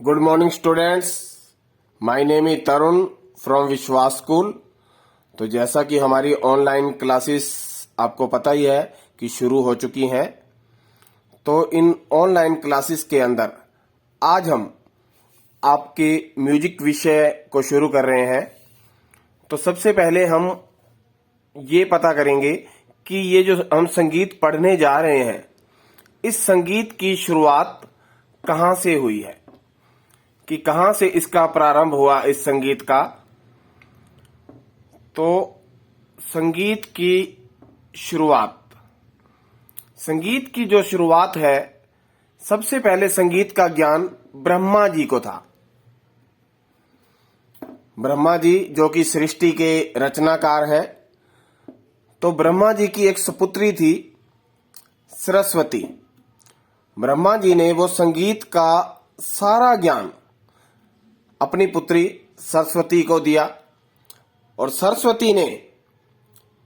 Good morning students, my name is Tarun from विश्वास school. तो जैसा कि हमारी ऑनलाइन क्लासेस आपको पता ही है कि शुरू हो चुकी हैं, तो इन ऑनलाइन क्लासेस के अंदर आज हम आपके म्यूजिक विषय को शुरू कर रहे हैं। तो सबसे पहले हम ये पता करेंगे कि ये जो हम संगीत पढ़ने जा रहे हैं, इस संगीत की शुरुआत कहाँ से हुई है, कि कहां से इसका प्रारंभ हुआ इस संगीत का। तो संगीत की जो शुरुआत है, सबसे पहले संगीत का ज्ञान ब्रह्मा जी को था। ब्रह्मा जी जो कि सृष्टि के रचनाकार है, तो ब्रह्मा जी की एक सुपुत्री थी सरस्वती। ब्रह्मा जी ने वो संगीत का सारा ज्ञान अपनी पुत्री सरस्वती को दिया, और सरस्वती ने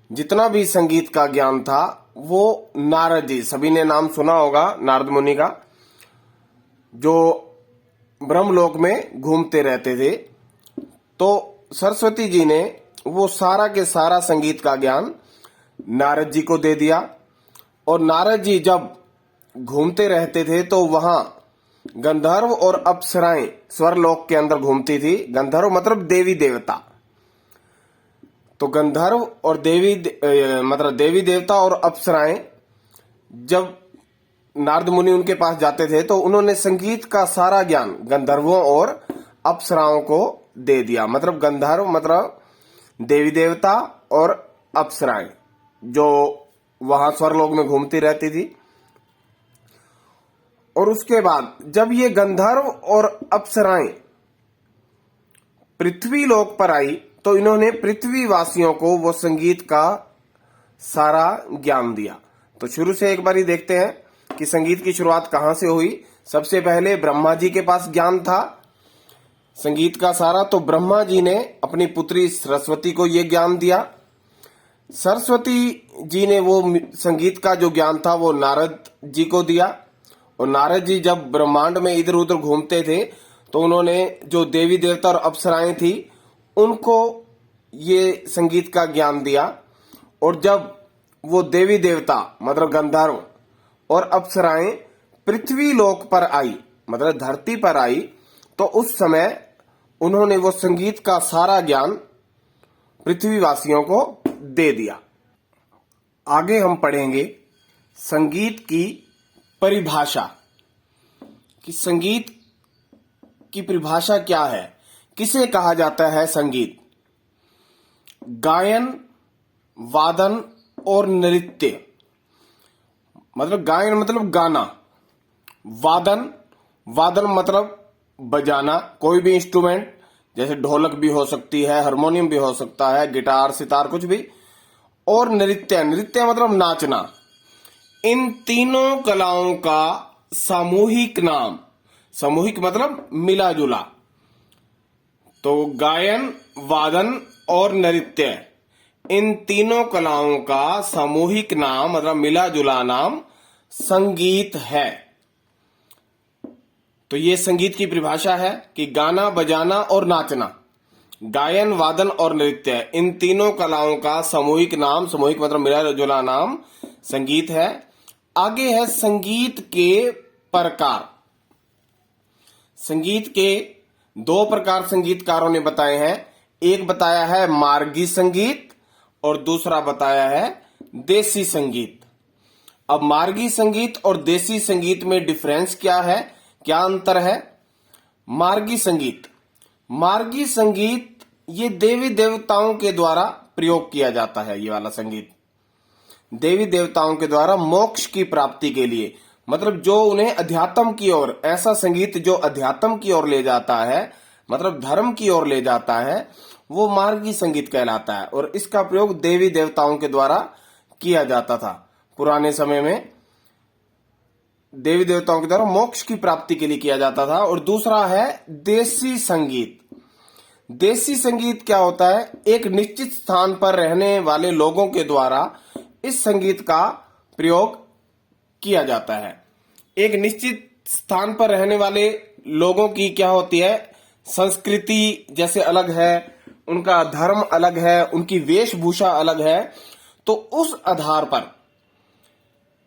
जितना भी संगीत का ज्ञान था वो नारद जी, सभी ने नाम सुना होगा नारद मुनि का, जो ब्रह्मलोक में घूमते रहते थे। तो सरस्वती जी ने वो सारा के सारा संगीत का ज्ञान नारद जी को दे दिया। और नारद जी जब घूमते रहते थे तो वहां गंधर्व और अप्सराएं स्वर्लोक के अंदर घूमती थी। गंधर्व मतलब देवी देवता। तो गंधर्व और देवी देवता और अप्सराएं जब नारद मुनि उनके पास जाते थे, तो उन्होंने संगीत का सारा ज्ञान गंधर्वों और अप्सराओं को दे दिया। मतलब गंधर्व मतलब देवी देवता और अप्सराएं जो वहां स्वर्लोक में घूमती रहती थी। और उसके बाद जब ये गंधर्व और अप्सराएं पृथ्वी लोक पर आई, तो इन्होंने पृथ्वी वासियों को वो संगीत का सारा ज्ञान दिया। तो शुरू से एक बार ही देखते हैं कि संगीत की शुरुआत कहां से हुई। सबसे पहले ब्रह्मा जी के पास ज्ञान था संगीत का सारा, तो ब्रह्मा जी ने अपनी पुत्री सरस्वती को ये ज्ञान दिया। सरस्वती जी ने वो संगीत का जो ज्ञान था वो नारद जी को दिया। और नारद जी जब ब्रह्मांड में इधर उधर घूमते थे, तो उन्होंने जो देवी देवता और अप्सराएं थी उनको ये संगीत का ज्ञान दिया। और जब वो देवी देवता मतलब गंधर्व और अप्सराएं पृथ्वी लोक पर आई, मतलब धरती पर आई, तो उस समय उन्होंने वो संगीत का सारा ज्ञान पृथ्वीवासियों को दे दिया। आगे हम पढ़ेंगे संगीत की परिभाषा, कि संगीत की परिभाषा क्या है, किसे कहा जाता है संगीत। गायन, वादन और नृत्य। मतलब गायन मतलब गाना, वादन मतलब बजाना, कोई भी इंस्ट्रूमेंट, जैसे ढोलक भी हो सकती है, हारमोनियम भी हो सकता है, गिटार सितार कुछ भी। और नृत्य मतलब नाचना। इन तीनों कलाओं का सामूहिक नाम, सामूहिक मतलब मिला जुला, तो गायन, वादन और नृत्य, इन तीनों कलाओं का सामूहिक नाम मतलब मिला जुला नाम संगीत है। तो ये संगीत की परिभाषा है कि गाना, बजाना और नाचना, गायन, वादन और नृत्य, इन तीनों कलाओं का सामूहिक नाम, सामूहिक मतलब मिला जुला नाम संगीत है। आगे है संगीत के प्रकार। संगीत के दो प्रकार संगीतकारों ने बताए हैं। एक बताया है मार्गी संगीत और दूसरा बताया है देसी संगीत। अब मार्गी संगीत और देसी संगीत में डिफरेंस क्या है, क्या अंतर है। मार्गी संगीत ये देवी देवताओं के द्वारा प्रयोग किया जाता है। ये वाला संगीत देवी देवताओं के द्वारा मोक्ष की प्राप्ति के लिए, मतलब जो उन्हें अध्यात्म की ओर, ऐसा संगीत जो अध्यात्म की ओर ले जाता है, मतलब धर्म की ओर ले जाता है, वो मार्गी संगीत कहलाता है। और इसका प्रयोग देवी देवताओं के द्वारा किया जाता था पुराने समय में, देवी देवताओं के द्वारा मोक्ष की प्राप्ति के लिए किया जाता था। और दूसरा है देसी संगीत। देसी संगीत क्या होता है, एक निश्चित स्थान पर रहने वाले लोगों के द्वारा इस संगीत का प्रयोग किया जाता है। एक निश्चित स्थान पर रहने वाले लोगों की क्या होती है, संस्कृति जैसे अलग है, उनका धर्म अलग है, उनकी वेशभूषा अलग है, तो उस आधार पर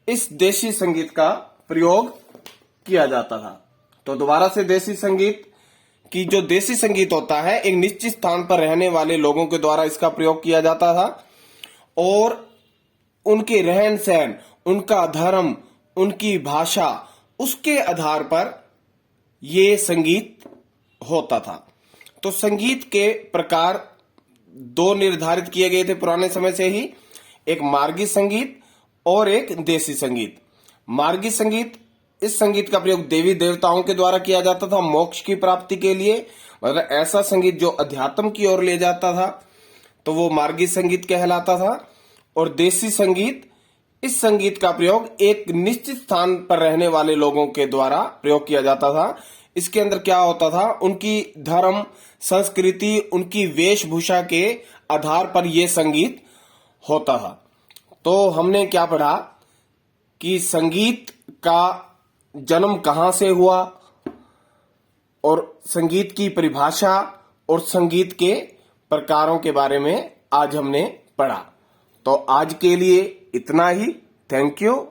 इस देशी संगीत का प्रयोग किया जाता था। तो दोबारा से देशी संगीत की जो देशी संगीत होता है, एक निश्चित स्थान पर रहने वाले लोगों के द्वारा इसका प्रयोग किया जाता था और उनके रहन सहन, उनका धर्म, उनकी भाषा, उसके आधार पर ये संगीत होता था। तो संगीत के प्रकार दो निर्धारित किए गए थे पुराने समय से ही, एक मार्गी संगीत और एक देशी संगीत। मार्गी संगीत, इस संगीत का प्रयोग देवी देवताओं के द्वारा किया जाता था मोक्ष की प्राप्ति के लिए, मतलब ऐसा संगीत जो अध्यात्म की ओर ले जाता था, तो वो मार्गी संगीत कहलाता था। और देशी संगीत, इस संगीत का प्रयोग एक निश्चित स्थान पर रहने वाले लोगों के द्वारा प्रयोग किया जाता था। इसके अंदर क्या होता था, उनकी धर्म, संस्कृति, उनकी वेशभूषा के आधार पर यह संगीत होता था। तो हमने क्या पढ़ा कि संगीत का जन्म कहां से हुआ और संगीत की परिभाषा और संगीत के प्रकारों के बारे में आज हमने पढ़ा। तो आज के लिए इतना ही। Thank you.